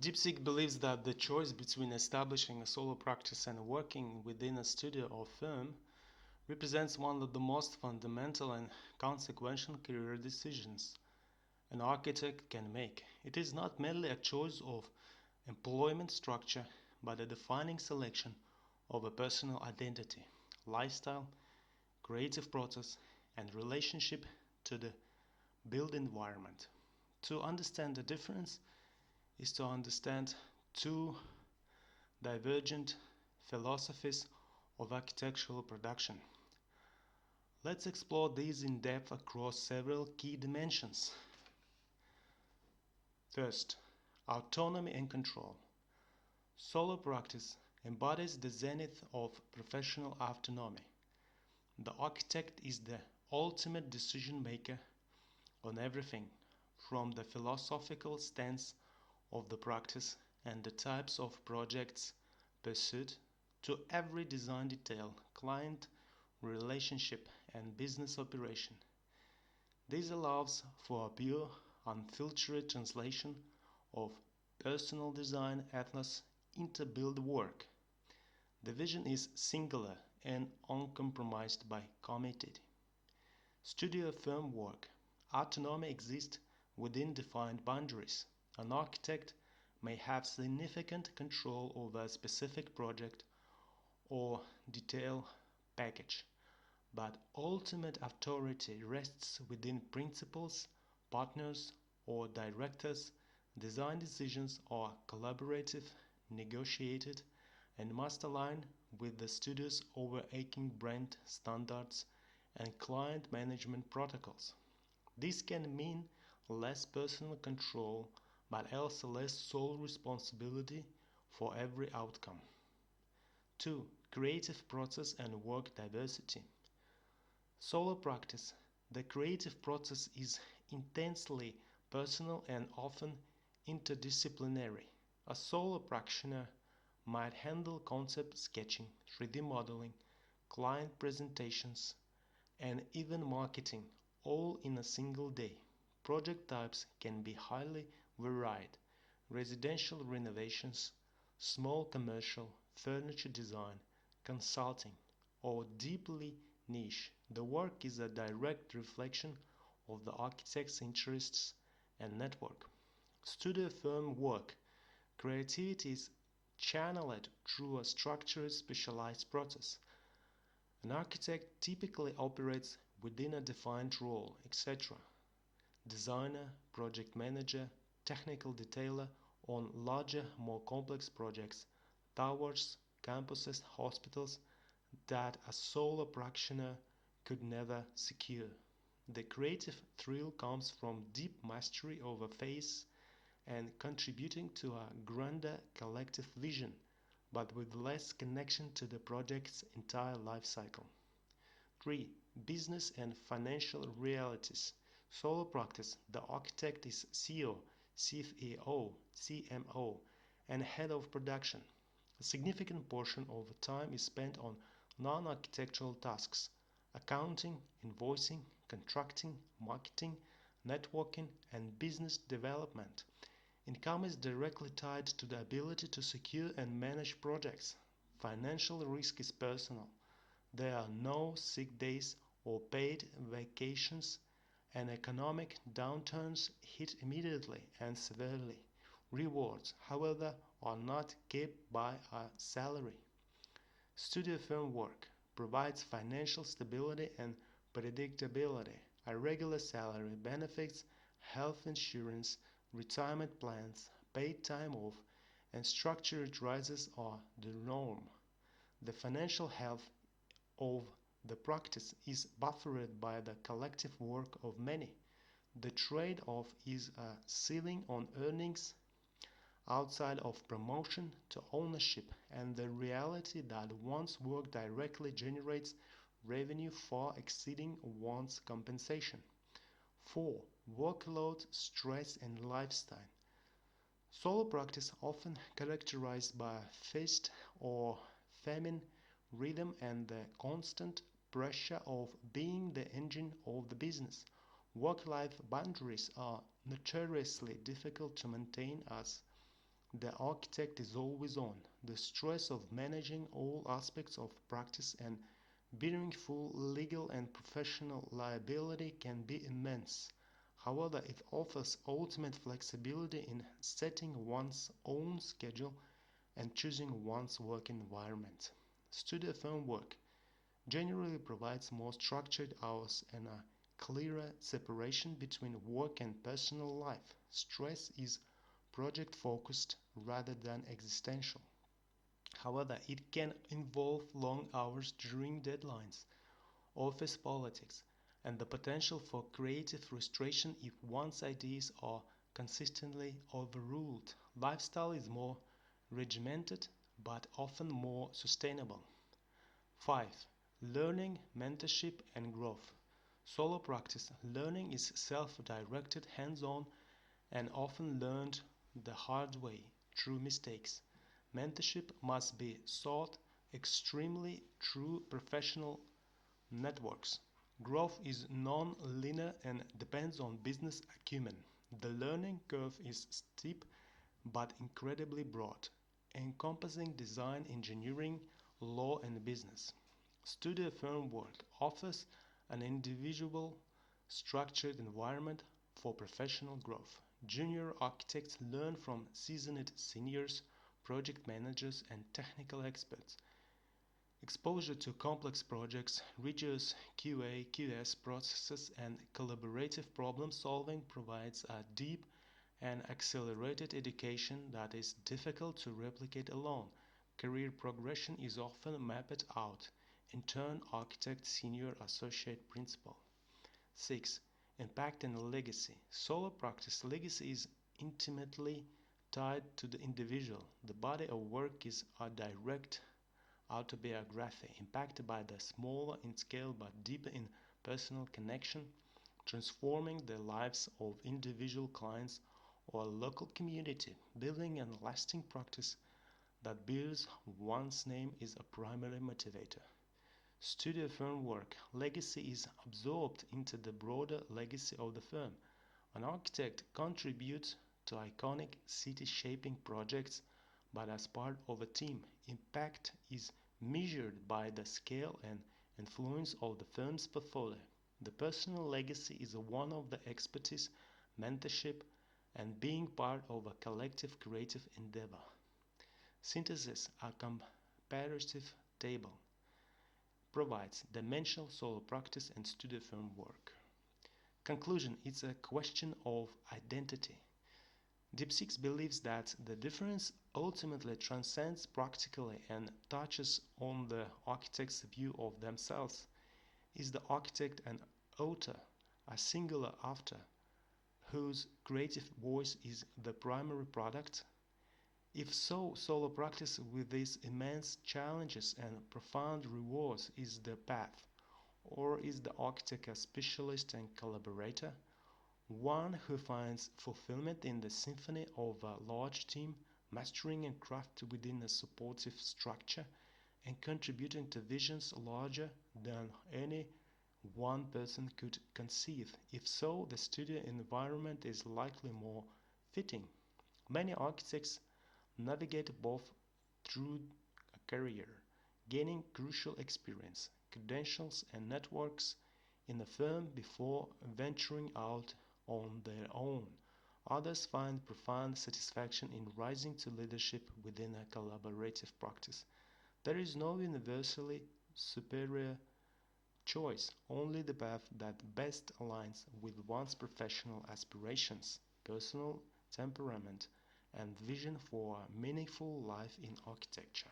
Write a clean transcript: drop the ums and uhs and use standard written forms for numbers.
DeepSeek believes that the choice between establishing a solo practice and working within a studio or firm represents one of the most fundamental and consequential career decisions an architect can make. It is not merely a choice of employment structure, but a defining selection of a personal identity, lifestyle, creative process, and relationship to the built environment. To understand the difference is to understand two divergent philosophies of architectural production. Let's explore these in depth across several key dimensions. First, autonomy and control. Solo practice embodies the zenith of professional autonomy. The architect is the ultimate decision maker on everything, from the philosophical stance of the practice and the types of projects pursued to every design detail, client relationship, and business operation. This allows for a pure, unfiltered translation of personal design ethos into build work. The vision is singular and uncompromised by committee. Studio firm work. Autonomy exists within defined boundaries. An architect may have significant control over a specific project or detail package, but ultimate authority rests within principals, partners, or directors. Design decisions are collaborative, negotiated, and must align with the studio's overarching brand standards and client management protocols. This can mean less personal control, but also less sole responsibility for every outcome. 2. Creative process and work diversity. Solo practice. The creative process is intensely personal and often interdisciplinary. A solo practitioner might handle concept sketching, 3D modeling, client presentations, and even marketing, all in a single day. Project types can be highly varied: residential renovations, small commercial, furniture design, consulting, or deeply niche. The work is a direct reflection of the architect's interests and network. Studio firm work. Creativity is channeled through a structured, specialized process. An architect typically operates within a defined role, etc. Designer, project manager, technical detailer on larger, more complex projects, towers, campuses, hospitals that a solo practitioner could never secure. The creative thrill comes from deep mastery of a phase and contributing to a grander collective vision, but with less connection to the project's entire life cycle. 3. Business and financial realities. Solo practice. The architect is CEO, CFO, CMO, and head of production. A significant portion of the time is spent on non-architectural tasks: accounting, invoicing, contracting, marketing, networking, and business development. Income is directly tied to the ability to secure and manage projects. Financial risk is personal. There are no sick days or paid vacations, and economic downturns hit immediately and severely. Rewards, however, are not capped by a salary. Studio firm work provides financial stability and predictability. A regular salary, benefits, health insurance, retirement plans, paid time off, and structured rises are the norm. The financial health of the practice is buffered by the collective work of many. The trade-off is a ceiling on earnings outside of promotion to ownership and the reality that one's work directly generates revenue far exceeding one's compensation. 4. Workload, stress, and lifestyle. Solo practice often characterized by a fixed or feminine rhythm and the constant pressure of being the engine of the business. Work-life boundaries are notoriously difficult to maintain as The architect is always on. The stress of managing all aspects of practice and bearing full legal and professional liability can be immense. However, it offers ultimate flexibility in setting one's own schedule and choosing one's work environment. Studio firm work generally provides more structured hours and a clearer separation between work and personal life. Stress is project focused rather than existential. However, it can involve long hours during deadlines, office politics, and the potential for creative frustration if one's ideas are consistently overruled. Lifestyle is more regimented but often more sustainable. 5. Learning, mentorship, and growth. Solo practice learning is self directed, hands on, and often learned the hard way through mistakes. Mentorship must be sought extremely through professional networks. Growth is non-linear and depends on business acumen. The learning curve is steep but incredibly broad, encompassing design, engineering, law, and business. Studio firm work offers an individual, structured environment for professional growth. Junior architects learn from seasoned seniors, project managers, and technical experts. Exposure to complex projects, rigorous QA, QS processes, and collaborative problem solving provides a deep and accelerated education that is difficult to replicate alone. Career progression is often mapped out. Intern, architect, senior, associate, principal. 6. Impact and legacy. Solo practice legacy is intimately tied to the individual. The body of work is a direct autobiography, impacted by the smaller in scale but deeper in personal connection, transforming the lives of individual clients or a local community. Building a lasting practice that bears one's name is a primary motivator. Studio firm work legacy is absorbed into the broader legacy of the firm. An architect contributes to iconic city-shaping projects, but as part of a team, impact is measured by the scale and influence of the firm's portfolio. The personal legacy is one of the expertise, mentorship, and being part of a collective creative endeavor. Synthesis, a comparative table, provides dimensional solo practice and studio firm work. Conclusion, it's a question of identity. DeepSeek believes that the difference ultimately transcends practically and touches on the architect's view of themselves. Is the architect an author, a singular author, whose creative voice is the primary product? If so, solo practice with these immense challenges and profound rewards is the path, or is the architect a specialist and collaborator? One who finds fulfillment in the symphony of a large team, mastering and craft within a supportive structure, and contributing to visions larger than any one person could conceive. If so, the studio environment is likely more fitting. Many architects navigate both through a career, gaining crucial experience, credentials, and networks in a firm before venturing out on their own. Others find profound satisfaction in rising to leadership within a collaborative practice. There is no universally superior choice, only the path that best aligns with one's professional aspirations, personal temperament, and vision for a meaningful life in architecture.